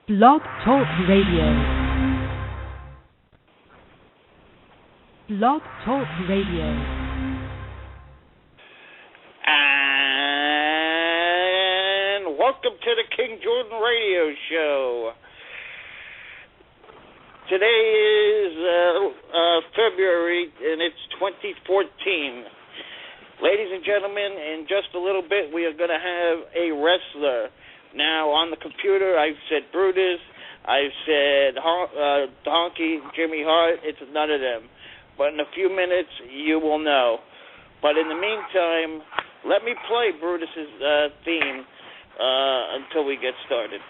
Blog Talk Radio. Blog Talk Radio. And welcome to the King Jordan Radio Show. Today is February, and it's 2014. Ladies and gentlemen, in just a little bit, we are going to have a wrestler. Now, on the computer, I've said Brutus, I've said Donkey, Jimmy Hart. It's none of them. But in a few minutes, you will know. But in the meantime, let me play Brutus's theme until we get started.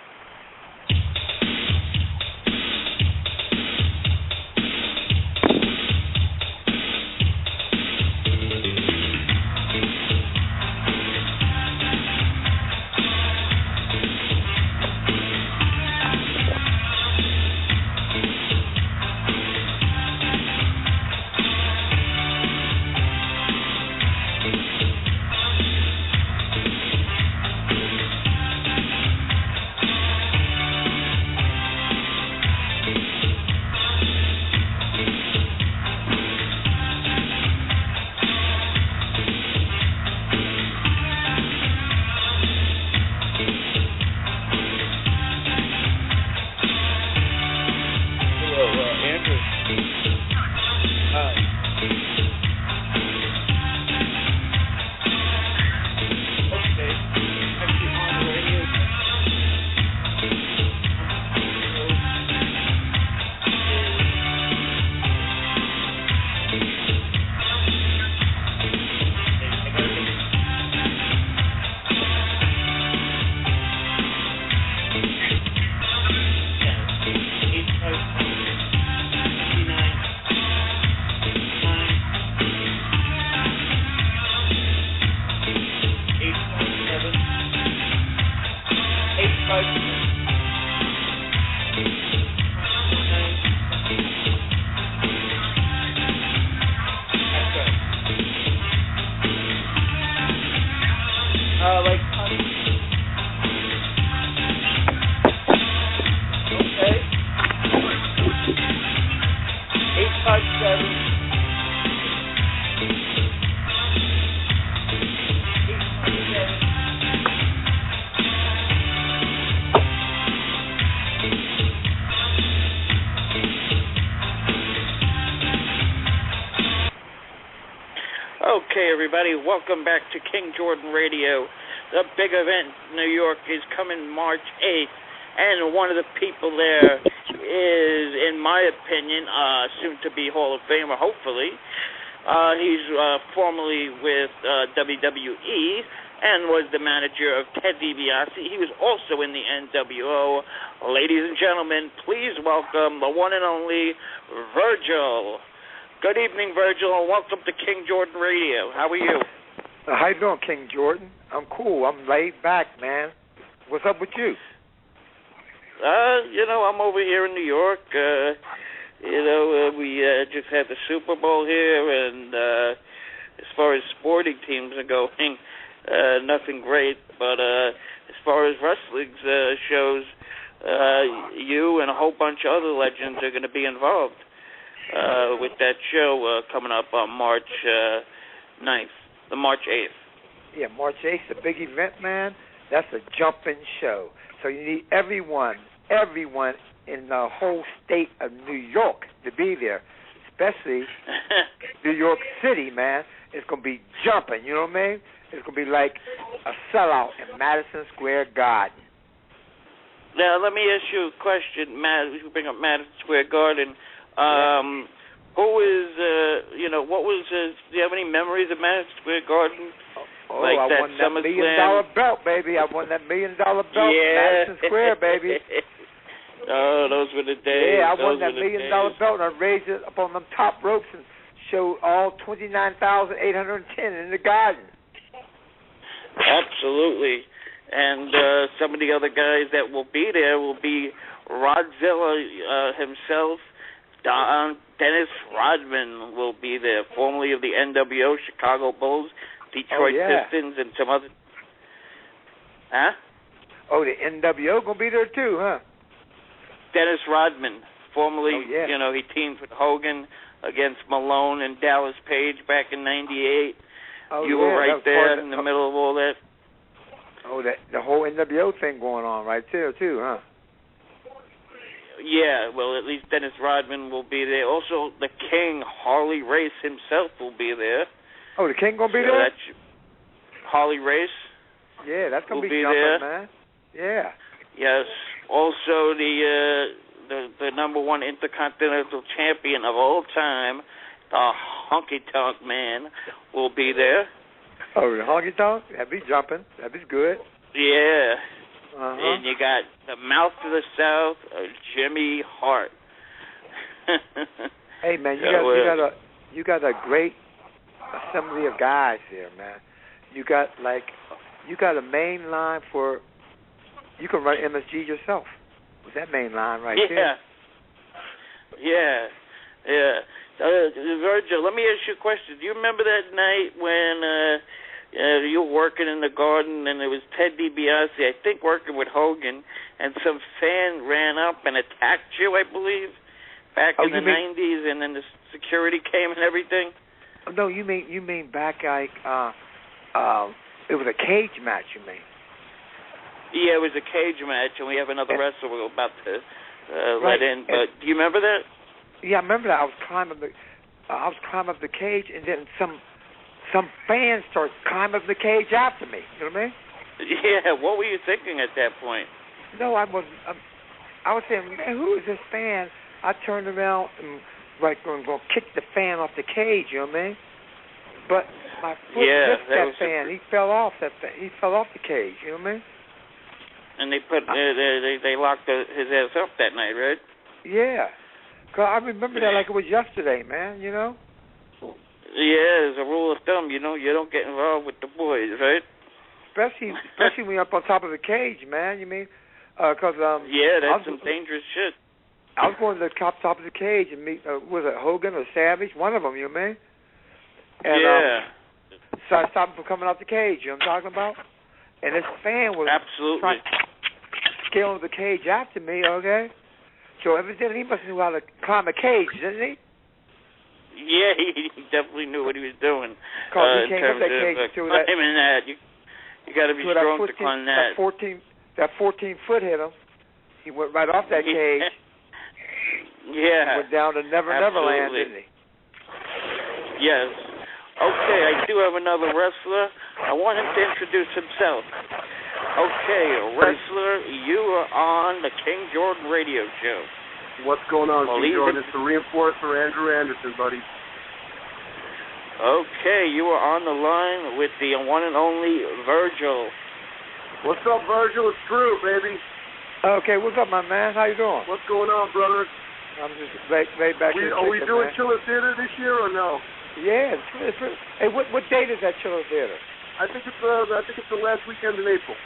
Okay, everybody, welcome back to King Jordan Radio. The big event in New York is coming March 8th, and one of the people there is, in my opinion, soon-to-be Hall of Famer, hopefully. He's formerly with WWE and was the manager of Ted DiBiase. He was also in the NWO. Ladies and gentlemen, please welcome the one and only Virgil. Good evening, Virgil, and welcome to King Jordan Radio. How are you? How you doing, King Jordan? I'm cool. I'm laid back, man. What's up with you? I'm over here in New York. We just had the Super Bowl here, and as far as sporting teams are going, nothing great. But as far as wrestling shows, you and a whole bunch of other legends are going to be involved. With that show coming up on March 9th, the March 8th. Yeah, March 8th, a big event, man. That's a jumping show. So you need everyone in the whole state of New York to be there, especially New York City, man. It's going to be jumping, you know what I mean? It's going to be like a sellout in Madison Square Garden. Now, let me ask you a question, Matt. You bring up Madison Square Garden. Who is, what was, do you have any memories of Madison Square Garden? Oh, like I that won that $1 million belt, baby. I won that $1 million belt in Madison Square, baby. Oh, those were the days. Yeah, I won that $1 million belt, and I raised it up on them top ropes and showed all 29,810 in the garden. Absolutely. And some of the other guys that will be there will be Rodzilla himself. Dennis Rodman will be there, formerly of the NWO, Chicago Bulls, Detroit Pistons, and some other. Huh? Oh, the NWO gonna be there too, huh? Dennis Rodman, formerly, he teamed with Hogan against Malone and Dallas Page back in '98. You were right there in the middle of all that. Oh, the whole NWO thing going on right there too, huh? Yeah, well, at least Dennis Rodman will be there. Also, the King, Harley Race himself, will be there. Oh, the King gonna be there? Harley Race. Yeah, that's gonna be jumping, there, man. Yeah. Yes. Also, the number one Intercontinental Champion of all time, the Honky Tonk Man, will be there. Oh, the Honky Tonk? That'd be jumping. That'd be good. Yeah. Uh-huh. And you got the Mouth of the South, Jimmy Hart. Hey, man, you got a great assembly of guys here, man. You got a main line for. You can run MSG yourself with that main line right there. Yeah. Virgil, let me ask you a question. Do you remember that night when you were working in the Garden and it was Ted DiBiase, I think, working with Hogan, and some fan ran up and attacked you, I believe, back in the 90s, and then the security came and everything? No, you mean back like it was a cage match, you mean? Yeah, it was a cage match, and we have another wrestler we're about to let in. But do you remember that? Yeah, I remember that. I was climbing up the cage, and then some fans started climbing up the cage after me. You know what I mean? Yeah. What were you thinking at that point? No, I was saying, man, who is this fan? I turned around and going to kick the fan off the cage. You know what I mean? But my foot missed that fan. He fell off the cage. You know what I mean? And they locked his ass up that night, right? Yeah. 'Cause I remember that like it was yesterday, man, you know? Yeah, as a rule of thumb, you don't get involved with the boys, right? Especially when you're up on top of the cage, man, you mean? Yeah, that's some dangerous shit. I was going to the top of the cage and meet, was it Hogan or Savage? One of them, you know what I mean? And, so I stopped him from coming out the cage, you know what I'm talking about? And this fan was trying to scale the cage after me, okay? So evidently he must have knew how to climb a cage, didn't he? Yeah, he definitely knew what he was doing. Because he came up that cage through that. You got to be strong to climb that. That 14-foot hit him. He went right off that cage. Yeah. Went down to Neverland, didn't he? Yes. Okay, I do have another wrestler. I want him to introduce himself. Okay, wrestler, you are on the King Jordan Radio Show. What's going on, King Jordan? It's the reinforcer, Andrew Anderson, buddy. Okay, you are on the line with the one and only Virgil. What's up, Virgil? It's Drew, baby. Okay, what's up, my man? How you doing? What's going on, brother? I'm just right back here. Are we doing Chiller Theater this year or no? Yeah. Hey, what date is that Chiller Theater? I think it's the last weekend in April.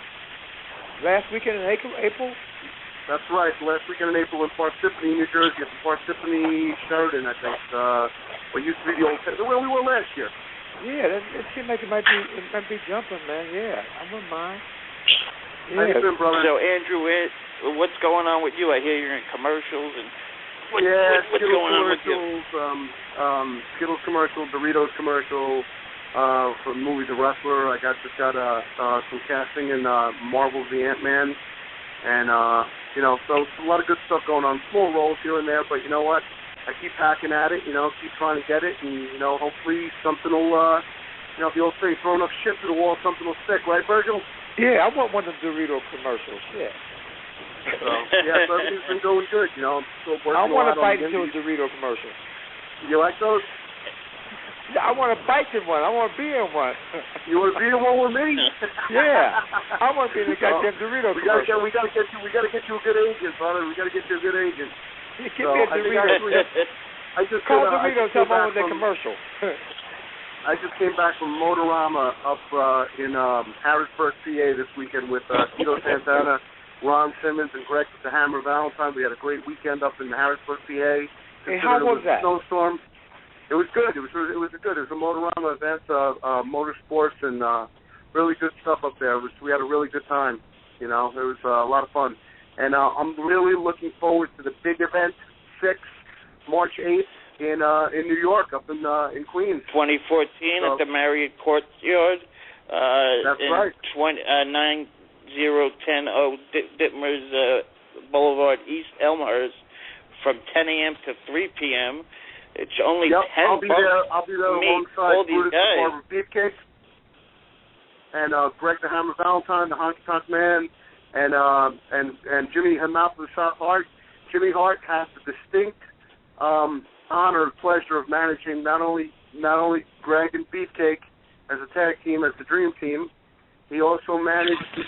Last weekend in April? That's right. The last weekend in April in Parsippany, New Jersey, at the Parsippany Sheridan, I think. What used to be the old where we were last year. Yeah, it seemed like it might be jumping, man. Yeah, I wouldn't mind. Yeah. How you been, brother? So, Andrew, what's going on with you? I hear you're in commercials and. What's going on with you? Skittles commercial, Doritos commercial, for the movie The Wrestler. I just got some casting in Marvel's The Ant-Man, and so it's a lot of good stuff going on. Small roles here and there, but you know what? I keep hacking at it. Keep trying to get it, and hopefully something will. The old saying, throw enough shit to the wall, something will stick, right, Virgil? Yeah, I want one of the Dorito commercials. Yeah. So everything's been going good, I'm still working I want to bite into a Dorito commercial. You like those? Yeah, I want to bite in one. I want to be in one. You want to be in one with me? Yeah. I want to be in the goddamn Dorito commercial. We got to get you a good agent, brother. We got to get you a good agent. Yeah, give me a Dorito. I just call Doritos, tell them I want their commercial. I just came back from Motorama up in Harrisburg, PA this weekend with Tito Santana, Ron Simmons, and Greg the Hammer Valentine. We had a great weekend up in Harrisburg, PA. Hey, how was that? Snowstorm. It was good. It was good. It was a Motorama event, motorsports, and really good stuff up there. We had a really good time. It was a lot of fun. And I'm really looking forward to the big event, March 8th in New York, up in Queens. 2014 So, at the Marriott Courtyard. That's right. 9010 Ditmers Boulevard, East Elmhurst, from 10 a.m. to 3 p.m. It's only $10. I'll be there alongside all these guys. Beefcake and Greg the Hammer Valentine, the Honky Tonk Man, and Jimmy Himmelf Hart. Jimmy Hart has the distinct honor and pleasure of managing not only Greg and Beefcake as a tag team, as the Dream Team. He also managed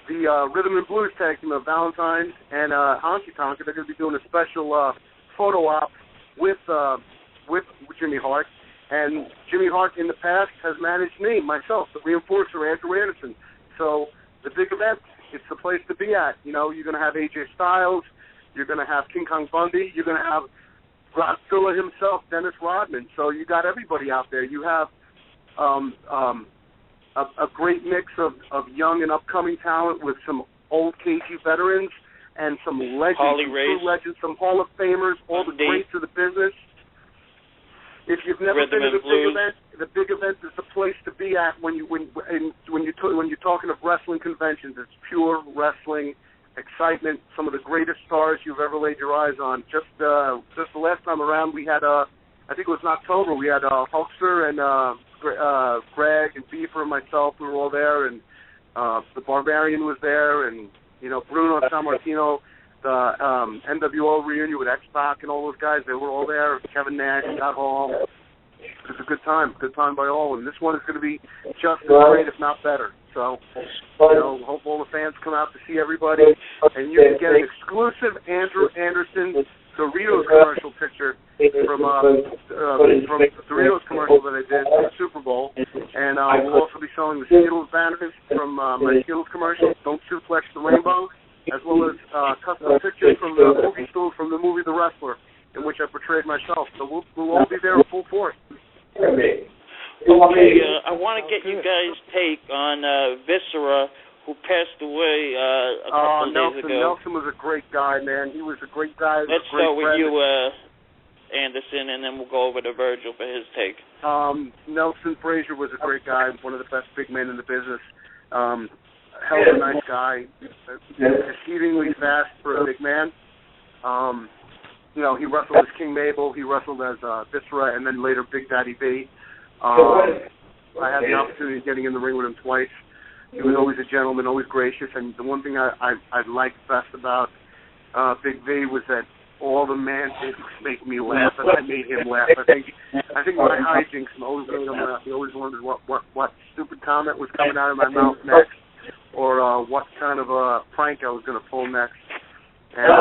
the Rhythm and Blues tag team of Valentine and Honky Tonk. They're going to be doing a special photo op with Jimmy Hart. And Jimmy Hart in the past has managed me, myself, the Reinforcer, Andrew Anderson. So the big event, it's the place to be at. You know, you're going to have AJ Styles. You're going to have King Kong Bundy. You're going to have Godzilla himself, Dennis Rodman. So you got everybody out there. You have a great mix of young and upcoming talent with some old KG veterans and some legends, true legends, some Hall of Famers, all the greats of the business. If you've never been to the big event is the place to be at when you're talking of wrestling conventions. It's pure wrestling excitement. Some of the greatest stars you've ever laid your eyes on. Just the last time around, we had I think it was in October. We had Hulkster and Greg and Beaver and myself. We were all there, and the Barbarian was there, and Bruno Sammartino, the NWO reunion with X-Pac and all those guys. They were all there. Kevin Nash, Scott Hall. It was a good time by all. And this one is going to be just as great, if not better. So, hope all the fans come out to see everybody, and you can get an exclusive Andrew Anderson Doritos commercial picture from the Doritos commercial that I did for the Super Bowl. And we'll also be selling the Skittles banners from my Skittles commercial, Don't Suplex the Rainbow, as well as custom pictures from the movie The Wrestler, in which I portrayed myself. So we'll all be there in full force. Okay, I want to get you guys' take on Viscera, who passed away a couple of days ago. Nelson was a great guy, man. He was a great guy. Let's start with you, Anderson, and then we'll go over to Virgil for his take. Nelson Frazier was a great guy, one of the best big men in the business. Hell of a nice guy, exceedingly fast for a big man. He wrestled as King Mabel, he wrestled as Viscera, and then later Big Daddy V. I had the opportunity of getting in the ring with him twice. He was always a gentleman, always gracious, and the one thing I liked best about Big V was that all the man did was make me laugh, and I made him laugh. I think my hijinks always made him laugh. He always wondered what stupid comment was coming out of my mouth next, or what kind of a prank I was going to pull next. And,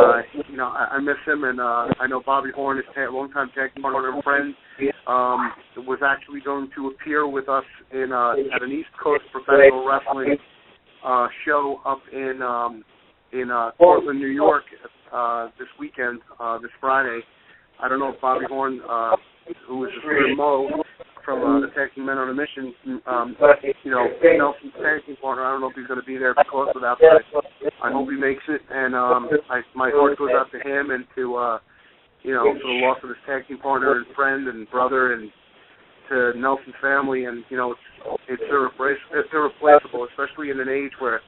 I miss him, and I know Bobby Horn, his longtime tag team partner and friend, was actually going to appear with us at an East Coast professional wrestling show up in Portland, New York, this weekend, this Friday. I don't know if Bobby Horn, who is his friend Mo from the Tag Team Men on a Mission, Nelson's tag team partner, I don't know if he's going to be there because of that, but I hope he makes it, and my heart goes out to him and to, for the loss of his tag team partner and friend and brother, and to Nelson's family, and, it's irreplaceable, especially in an age where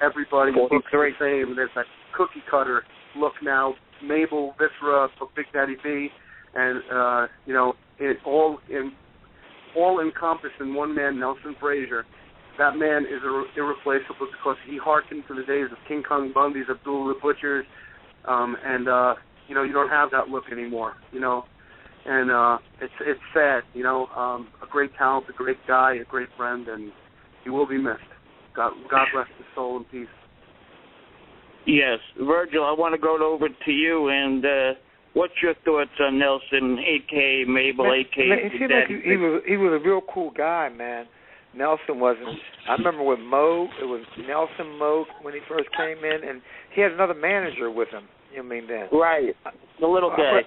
everybody looks the same. There's that cookie cutter look now, Mabel, Viscera, Big Daddy V, and, it all encompassed in one man, Nelson Frazier. That man is irreplaceable because he hearkened to the days of King Kong Bundy's, Abdullah the Butchers, and you don't have that look anymore, and it's sad, a great talent, a great guy, a great friend, and he will be missed. God rest his soul in peace. Yes, Virgil, I want to go over to you, and what's your thoughts on Nelson, a.k.a. Mabel, a.k.a. Daddy? He was a real cool guy, man. Nelson wasn't. I remember with Mo, it was Nelson Mo when he first came in, and he had another manager with him. Then? Right, the little guy.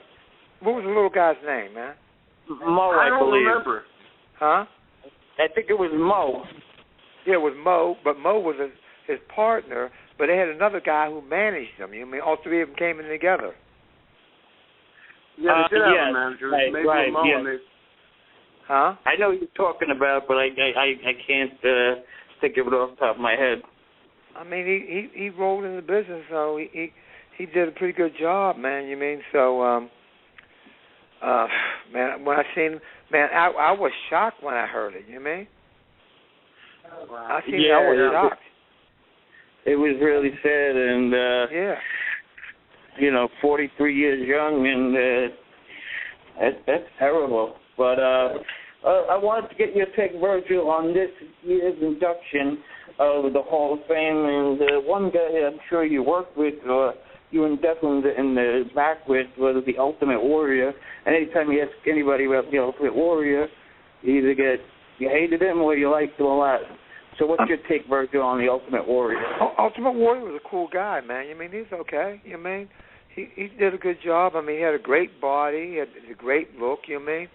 What was the little guy's name, man? Mo, I don't believe. Remember. Huh? I think it was Mo. Yeah, it was Mo, but Mo was his partner, but they had another guy who managed them. You know what I mean? All three of them came in together. Yeah, they did have yes, a manager. right, Maybe right, Ramon. yes. Huh? I know what you're talking about, but I can't think of it off the top of my head. I mean, he rolled in the business, so he did a pretty good job, man. You mean so? Man, when I seen, man, I was shocked when I heard it. You mean? Wow. I was shocked. It was really sad, and yeah. 43 years young, and that's terrible. But I wanted to get your take, Virgil, on this year's induction of the Hall of Fame. And one guy I'm sure you worked with, or you were definitely in the back with, was the Ultimate Warrior. And anytime you ask anybody about the Ultimate Warrior, you either you hated him or you liked him a lot. So what's your take, Virgil, on the Ultimate Warrior? Ultimate Warrior was a cool guy, man. You mean, he's okay. You mean, he did a good job. I mean, he had a great body. He had a great look. You mean,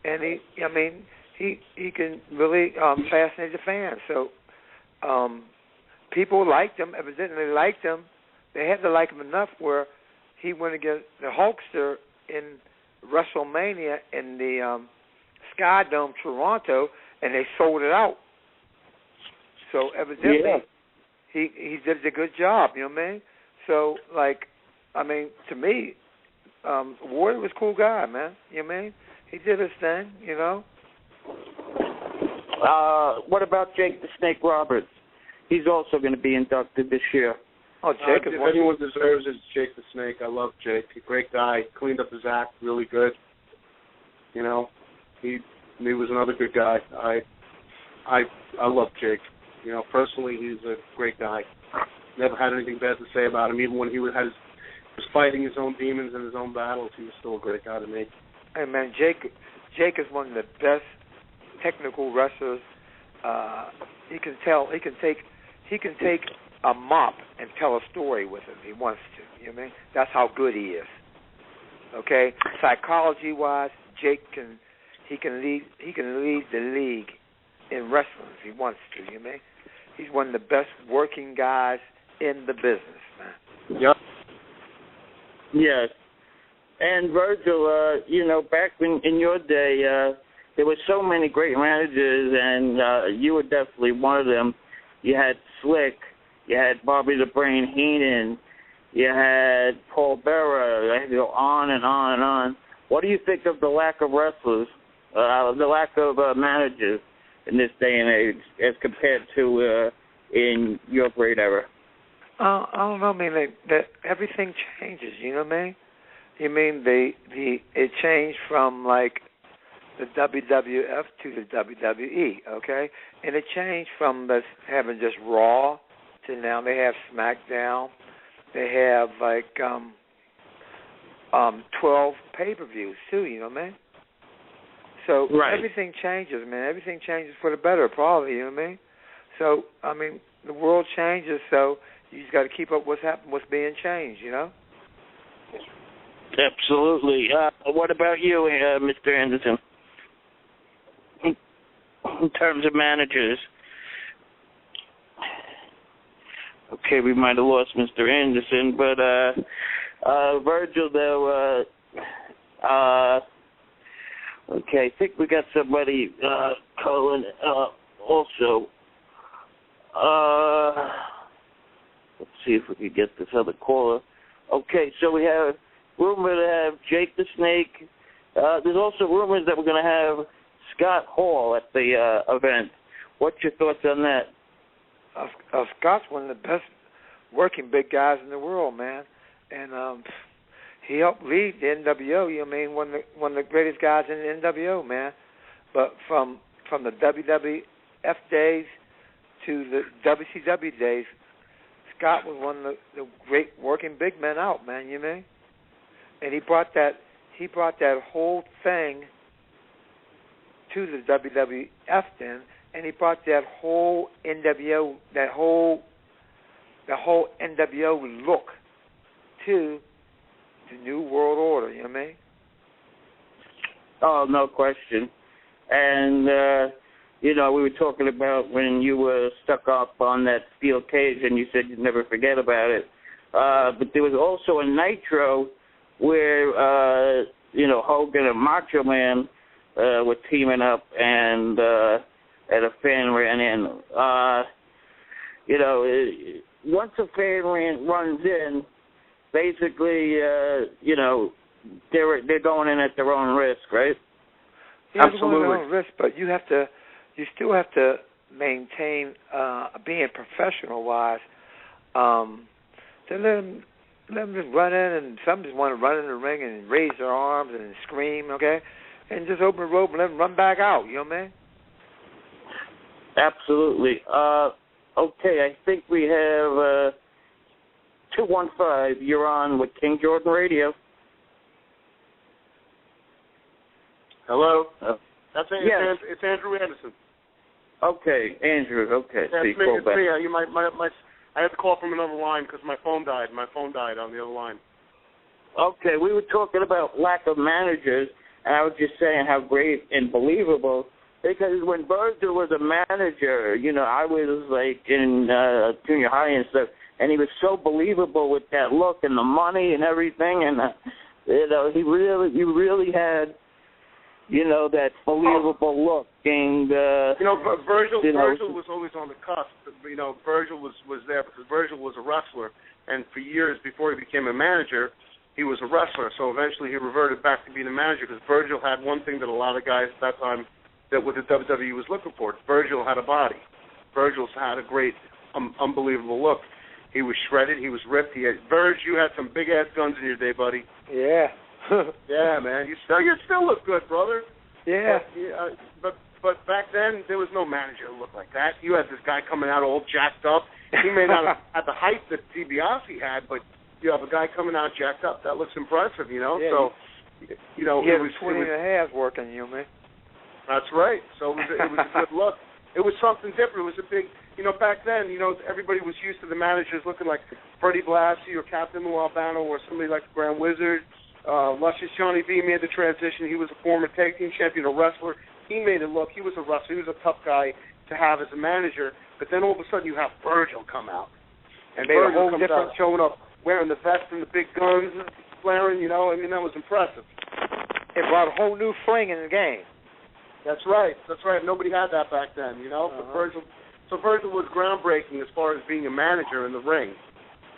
and he can really fascinate the fans. So people liked him. Evidently liked him. They had to like him enough where he went against the Hulkster in WrestleMania in the Sky Dome, Toronto, and they sold it out. So evidently, he did a good job. You know what I mean? So to me, Warrior was a cool guy, man. You know what I mean? He did his thing. You know. What about Jake the Snake Roberts? He's also going to be inducted this year. Oh, Jake is if anyone deserves it, it's Jake the Snake. I love Jake. He's a great guy. Cleaned up his act really good. You know, he was another good guy. I love Jake. You know, personally, he's a great guy. Never had anything bad to say about him. Even when he was fighting his own demons and his own battles, he was still a great guy to me. Hey man, Jake is one of the best technical wrestlers. He can take a mop and tell a story with it if he wants to. You know what I mean? That's how good he is. Okay? Psychology-wise, Jake can lead the league in wrestling if he wants to. You know what I mean? He's one of the best working guys in the business, man. Yep. Yes. And Virgil, back in your day, there were so many great managers, and you were definitely one of them. You had Slick, you had Bobby the Brain Heenan, you had Paul Bearer. I could go on and on and on. What do you think of the lack of wrestlers, the lack of managers in this day and age as compared to in your great era? I don't know. I mean, that everything changes. You know what I mean? You mean it changed from like the WWF to the WWE, okay? And it changed from having just Raw to now they have SmackDown. They have like 12 pay-per-views too. You know what I mean? So Everything changes, man. Everything changes for the better, probably. You know what I mean? So I mean, the world changes, so you just got to keep up what's being changed. You know? Absolutely. What about you, Mr. Anderson? In terms of managers. Okay, we might have lost Mr. Anderson, but Virgil, though, okay, I think we got somebody calling also. Let's see if we can get this other caller. Okay, so we have rumor to have Jake the Snake. There's also rumors that we're going to have Scott Hall at the event. What's your thoughts on that? Scott's one of the best working big guys in the world, man. And he helped lead the NWO. You know what I mean? One of the greatest guys in the NWO, man. But from the WWF days to the WCW days, Scott was one of the great working big men out, man. You know what I mean? And he brought that whole thing to the WWF then, and he brought that whole NWO, the whole NWO look to the New World Order. You know what I mean? Oh, no question. And we were talking about when you were stuck up on that steel cage and you said you'd never forget about it. But there was also a Nitro where, Hogan and Macho Man were teaming up and a fan ran in. Once a fan runs in, basically, they're going in at their own risk, right? Yeah, absolutely. Their own risk, but you still have to maintain being professional-wise. To let them just run in, and some just want to run in the ring and raise their arms and scream, okay, and just open the rope and let them run back out. You know what I mean? Absolutely. Okay, I think we have 215. You're on with King Jordan Radio. Hello. Yes. It's Andrew Anderson. Okay, Andrew. Okay. Yeah, so it's me. I had to call from another line because my phone died. My phone died on the other line. Okay, we were talking about lack of managers, and I was just saying how great and believable. Because when Virgil was a manager, I was like in junior high and stuff, and he was so believable with that look and the money and everything, and you really had, that believable look. And Virgil was always on the cusp. Virgil was there because Virgil was a wrestler, and for years before he became a manager, he was a wrestler. So eventually he reverted back to being a manager because Virgil had one thing that a lot of guys at that time that what the WWE was looking for. Virgil had a body. Virgil had a great, unbelievable look. He was shredded. He was ripped. Virgil, you had some big ass guns in your day, buddy. Yeah. Yeah, man. You still look good, brother. Yeah. But back then there was no manager who looked like that. You had this guy coming out all jacked up. He may not have at the height that DiBiase had, but you have a guy coming out jacked up. That looks impressive, Yeah, so he was 20 and a half working, man. That's right. So it was a good look. It was something different. It was a big, back then, everybody was used to the managers looking like Freddie Blassie or Captain Lou Albano or somebody like the Grand Wizard. Luscious Johnny B made the transition. He was a former tag team champion, a wrestler. He made it look. He was a wrestler. He was a tough guy to have as a manager. But then all of a sudden you have Virgil come out. And Virgil comes out showing up wearing the vest and the big guns, flaring, that was impressive. It brought a whole new fling in the game. That's right. Nobody had that back then, So Virgil was groundbreaking as far as being a manager in the ring.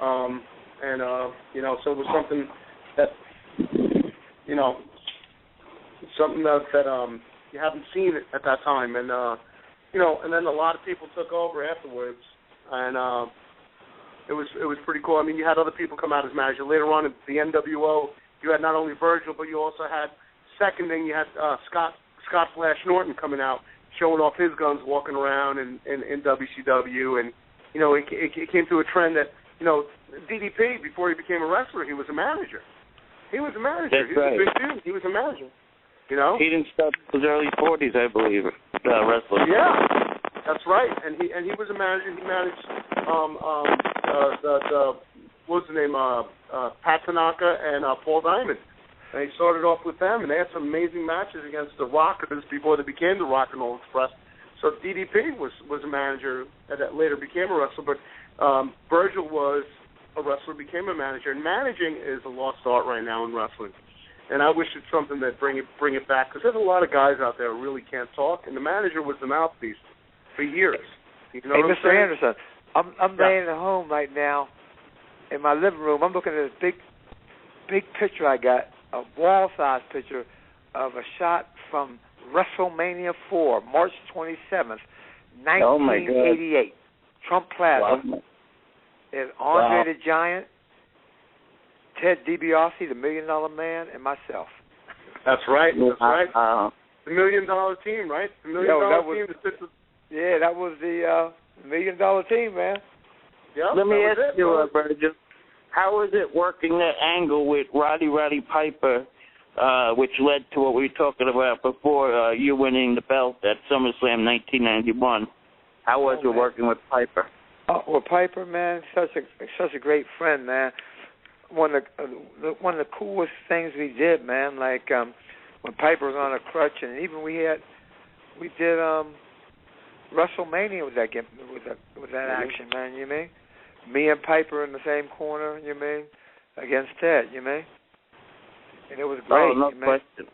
So it was something that, something that you haven't seen at that time. And, and then a lot of people took over afterwards. And it was pretty cool. I mean, you had other people come out as manager. Later on in the NWO, you had not only Virgil, but you also had, seconding, you had Scott Flash Norton coming out, showing off his guns, walking around in WCW, and it came to a trend that DDP, before he became a wrestler, he was a manager. He was a manager. That's right. A big dude. He was a manager. He didn't start in his early 40s, I believe, wrestling. Yeah, that's right. And he was a manager. He managed what's the name? Pat Tanaka and Paul Diamond. And he started off with them, and they had some amazing matches against the Rockers before they became the Rock and Roll Express. So DDP was a manager that later became a wrestler, but Virgil was a wrestler, became a manager, and managing is a lost art right now in wrestling. And I wish it's something that bring it back, because there's a lot of guys out there who really can't talk, and the manager was the mouthpiece for years. Hey, Mr. Anderson, I'm laying at home right now in my living room. I'm looking at this big picture I got, a wall-size picture of a shot from WrestleMania 4, March 27th, 1988, Trump Plaza. Wow. There's Andre the Giant, Ted DiBiase, the $1 Million Man, and myself. That's right. That's right. The $1 Million Team, right? The $1 Million Team. Yeah, that was the $1 Million Team, man. Yep, let me ask you, Virgil, how was it working that angle with Roddy Piper, which led to what we were talking about before, you winning the belt at SummerSlam 1991? How was it working with Piper? Well, Piper, man, such a great friend, man. One of the coolest things we did, man. Like when Piper was on a crutch, and even we did WrestleMania with that action, man. You mean? Me and Piper in the same corner. You mean? Against Ted. You mean? And it was great. Oh, no question.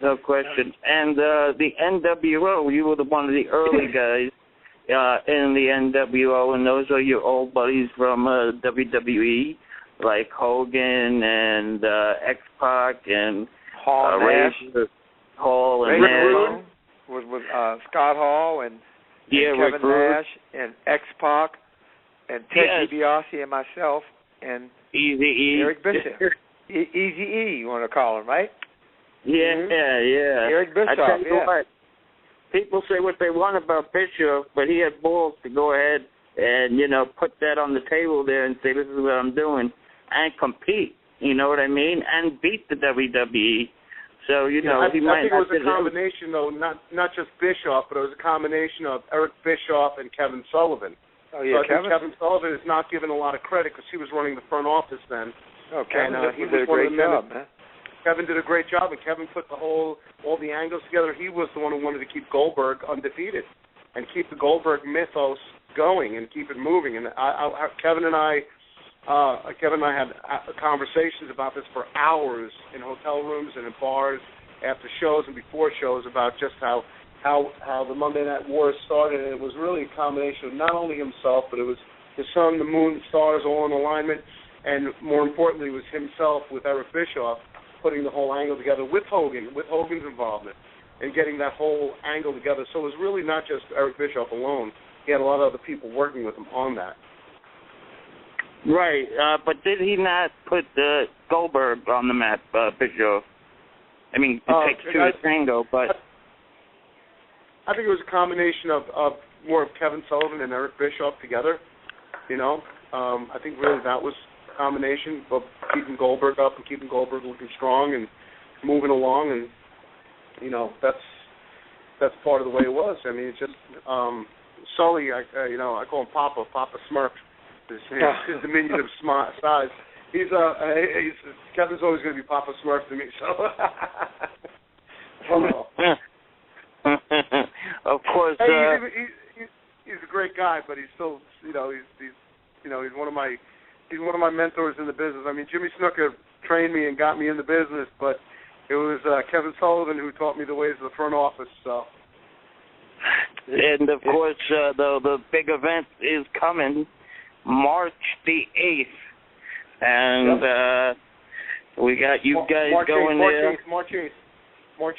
No question. And the NWO, you were one of the early guys in the NWO, and those are your old buddies from WWE, like Hogan and X-Pac and Hall Nash. Hall and Nash. With Scott Hall and Kevin Nash and X-Pac and Ted DiBiase and myself and Easy-E. Eric Bischoff. Easy-E, you want to call him, right? Yeah. Eric Bischoff, I tell you what, people say what they want about Bischoff, but he had balls to go ahead and, put that on the table there and say, this is what I'm doing, and compete, you know what I mean, and beat the WWE. So, I think it was a combination, though, not just Bischoff, but it was a combination of Eric Bischoff and Kevin Sullivan. Oh, yeah, so I think Kevin Sullivan is not given a lot of credit because he was running the front office then. Oh, Kevin did a great job, man. Kevin did a great job, and Kevin put all the angles together. He was the one who wanted to keep Goldberg undefeated and keep the Goldberg mythos going and keep it moving. And Kevin and I had conversations about this for hours in hotel rooms and in bars after shows and before shows about just how the Monday Night Wars started. And it was really a combination of not only himself, but it was the sun, the moon, the stars all in alignment, and more importantly, it was himself with Eric Bischoff putting the whole angle together with Hogan's involvement, and getting that whole angle together. So it was really not just Eric Bischoff alone. He had a lot of other people working with him on that. Right, but did he not put Goldberg on the map, Bischoff? I mean, it takes two to tango, but... I think it was a combination of more of Kevin Sullivan and Eric Bischoff together, I think really that was a combination of keeping Goldberg up and keeping Goldberg looking strong and moving along, and, that's part of the way it was. I mean, it's just, Sully, I call him Papa Smurf. His diminutive size. Kevin's always going to be Papa Smurf to me. So, of course. Hey, he's a great guy, but he's still, he's one of my mentors in the business. I mean, Jimmy Snuka trained me and got me in the business, but it was Kevin Sullivan who taught me the ways of the front office. So. And of course, the big event is coming. March the 8th, and we got you guys going there. March 8th. March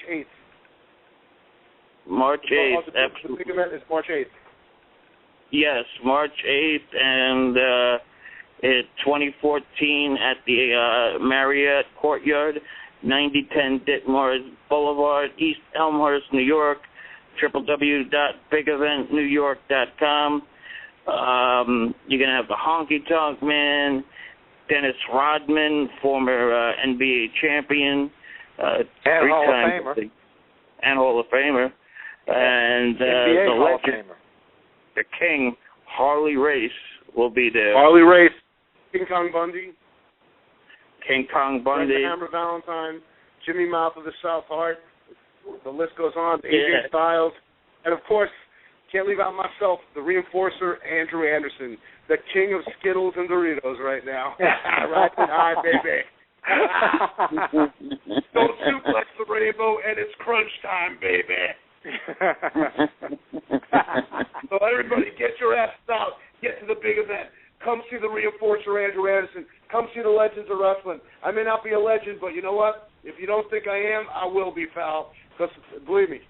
8th. The big event is March 8th. Yes, March 8th, and in 2014 at the Marriott Courtyard, 9010 Ditmars Boulevard, East Elmhurst, New York. www.bigeventnewyork.com. You're going to have the Honky Tonk Man, Dennis Rodman, former NBA champion, and Hall of Famer. And Hall of Famer. And NBA Hall of Famer. The King, Harley Race, will be there. Harley Race, King Kong Bundy. Hammer Valentine, Jimmy Mouth of the South Heart. The list goes on. AJ Styles. And, of course, can't leave out myself, the reinforcer, Andrew Anderson, the king of Skittles and Doritos right now. Right high, baby. Don't suplex the rainbow, and it's crunch time, baby. So everybody, get your ass out. Get to the big event. Come see the reinforcer, Andrew Anderson. Come see the Legends of Wrestling. I may not be a legend, but you know what? If you don't think I am, I will be, pal. Because, believe me,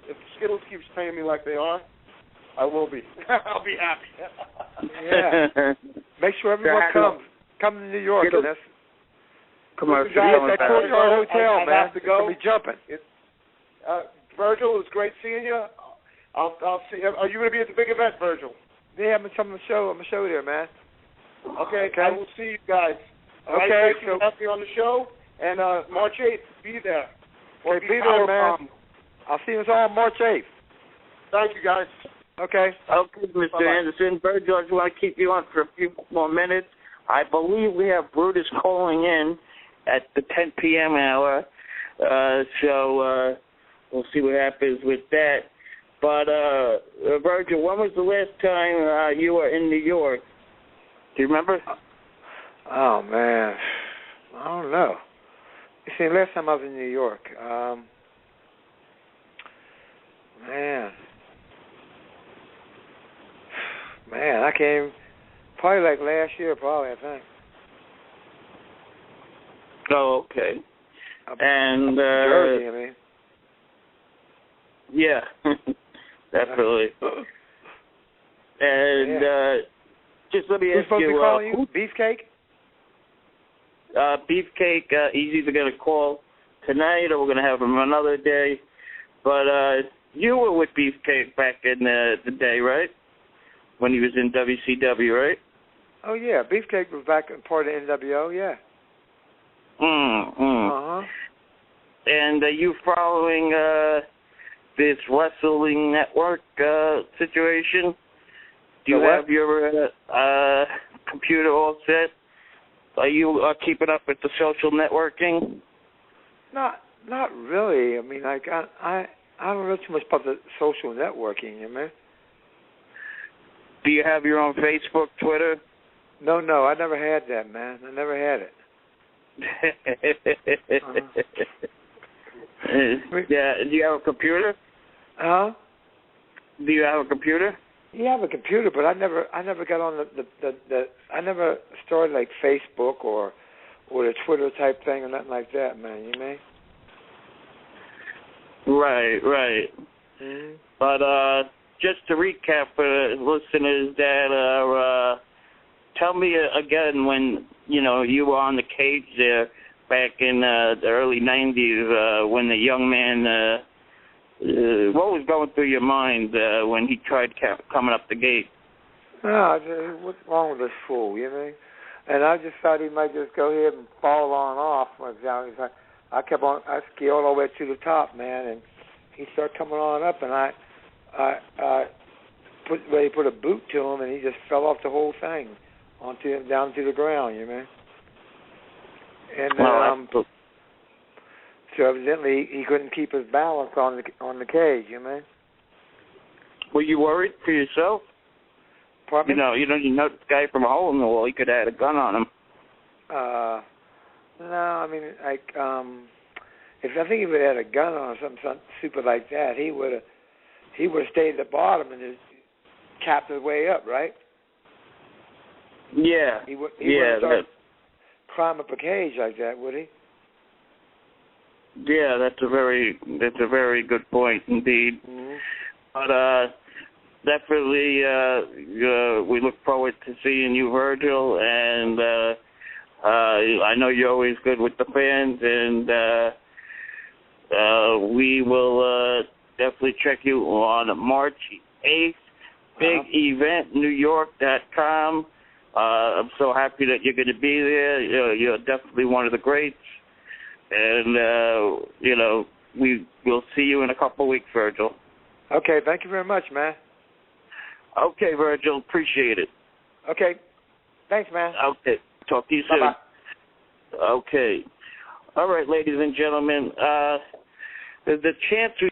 if Skittles keeps paying me like they are, I will be. I'll be happy. Yeah. Make sure everyone comes. Come to New York. And that's commercial. That Courtyard Hotel, man. Have to go. It's going to be jumping. Virgil, it was great seeing you. I'll see. Are you going to be at the big event, Virgil? Yeah, I'm on the show. I'm a show there, man. Okay. I will see you guys. Okay. So have me on the show, and March 8th, be there. Or be there, man. I'll see you all on March 8th. Thank you, guys. Okay. Okay, Mr. Bye-bye. Anderson. Virgil, I just want to keep you on for a few more minutes. I believe we have Brutus calling in at the 10 p.m. hour. So we'll see what happens with that. But, Virgil, when was the last time you were in New York? Do you remember? Oh, man. I don't know. You see, last time I was in New York, man, I came probably like last year, I think. Oh, okay. And Jersey, I mean. Yeah, definitely. And just let me Who's ask supposed to be you, calling you? Beefcake? Beefcake, he's either going to call tonight or we're going to have him another day. But you were with Beefcake back in the day, right? When he was in WCW, right? Oh, yeah. Beefcake was back in part of NWO, yeah. Uh-huh. And are you following this Wrestling Network situation? Do you have your computer all set? Are you keeping up with the social networking? Not really. I mean, like I don't know too much about the social networking, you know. Do you have your own Facebook, Twitter? No, I never had that, man. I never had it. Yeah. Do you have a computer? Huh? Do you have a computer? Yeah, I have a computer, but I never got on the I never started like Facebook or the Twitter type thing or nothing like that, man. You mean? Right. Mm-hmm. But just to recap for the listeners that tell me again when you were on the cage there back in the early '90s when the young man. What was going through your mind when he tried coming up the gate? No, what's wrong with this fool, you know? And I just thought he might just go ahead and fall on off. I scaled all the way to the top, man, and he started coming on up, and I put a boot to him, and he just fell off the whole thing down to the ground, you know? And so evidently he couldn't keep his balance on the cage, you know. Were you worried for yourself? Pardon me? You know this guy from a hole in the wall. He could have had a gun on him. No, I mean, like, if I think he would have had a gun on or something stupid like that, he would have stayed at the bottom and just capped his way up, right? Yeah. He wouldn't start climb up a cage like that, would he? Yeah, that's a very good point indeed. Mm-hmm. But definitely, we look forward to seeing you, Virgil, and I know you're always good with the fans, and we will definitely check you on March 8th, big event, NewYork.com. I'm so happy that you're going to be there. You're definitely one of the greats. And, we will see you in a couple of weeks, Virgil. Okay, thank you very much, man. Okay, Virgil, appreciate it. Okay, thanks, man. Okay, talk to you soon. Bye-bye. Okay. All right, ladies and gentlemen, the chance we